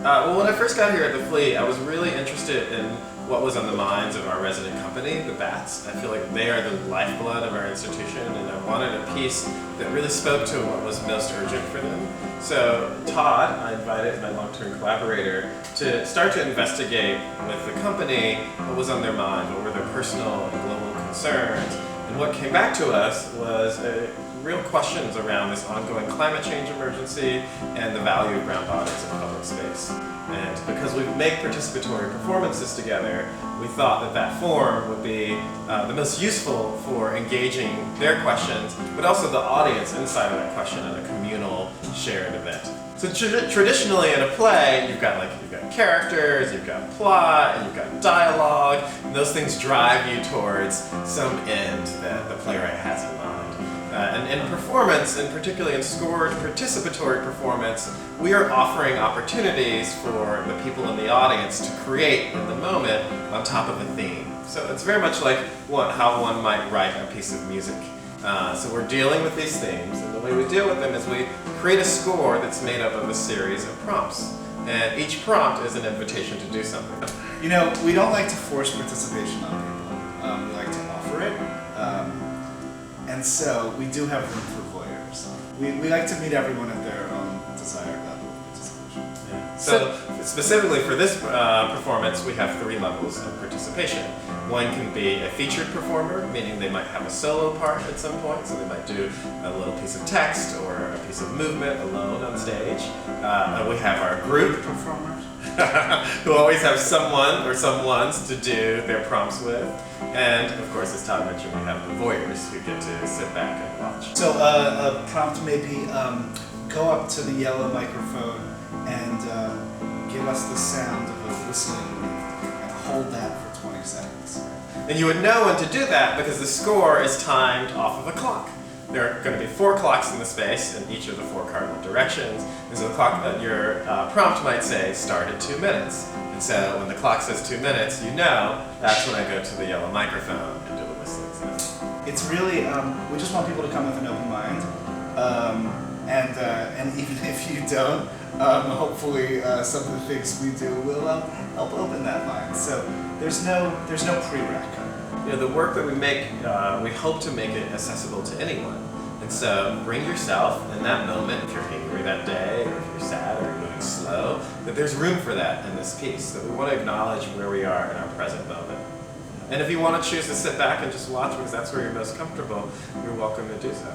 Well, when I first got here at the Flea, I was really interested in what was on the minds of our resident company, the bats. I feel like they are the lifeblood of our institution, and I wanted a piece that really spoke to what was most urgent for them. So Todd, I invited my long-term collaborator to start to investigate with the company what was on their mind, what were their personal and global concerns. And what came back to us was real questions around this ongoing climate change emergency and the value of ground bodies in public space. And because we make participatory performances together, we thought that that form would be the most useful for engaging their questions, but also the audience inside of that question in a communal, shared event. So traditionally in a play, you've got characters, you've got plot, and you've got dialogue, and those things drive you towards some end that the playwright has in mind. And in performance, and particularly in scored participatory performance, we are offering opportunities for the people in the audience to create in the moment on top of a theme. So it's very much like how one might write a piece of music. So we're dealing with these themes, and the way we deal with them is we create a score that's made up of a series of prompts. And each prompt is an invitation to do something. You know, we don't like to force participation on people. We like to offer it. And so we do have room for voyeurs. We like to meet everyone at their own desired level of participation. Yeah. So specifically for this performance, we have 3 levels of participation. One can be a featured performer, meaning they might have a solo part at some point, so they might do a little piece of text or a piece of movement alone on stage. We have our group performers, who always have someone or someones to do their prompts with. And of course, as Todd mentioned, we have the voyeurs who get to sit back and watch. So a prompt may be go up to the yellow microphone and give us the sound of a whistling and hold that for 20 seconds. And you would know when to do that because the score is timed off of a clock. There are going to be 4 clocks in the space in each of the 4 cardinal directions. And so the clock that your prompt might say start at 2 minutes. And so when the clock says 2 minutes, you know that's when I go to the yellow microphone and do the whistling sound. It's really, we just want people to come with an open mind. And even if you don't, hopefully some of the things we do will help open that mind. So there's no prereq. You know, the work that we make, we hope to make it accessible to anyone. And so bring yourself in that moment, if you're angry that day, or if you're sad, or you're moving slow, that there's room for that in this piece, that we want to acknowledge where we are in our present moment. And if you want to choose to sit back and just watch because that's where you're most comfortable, you're welcome to do so.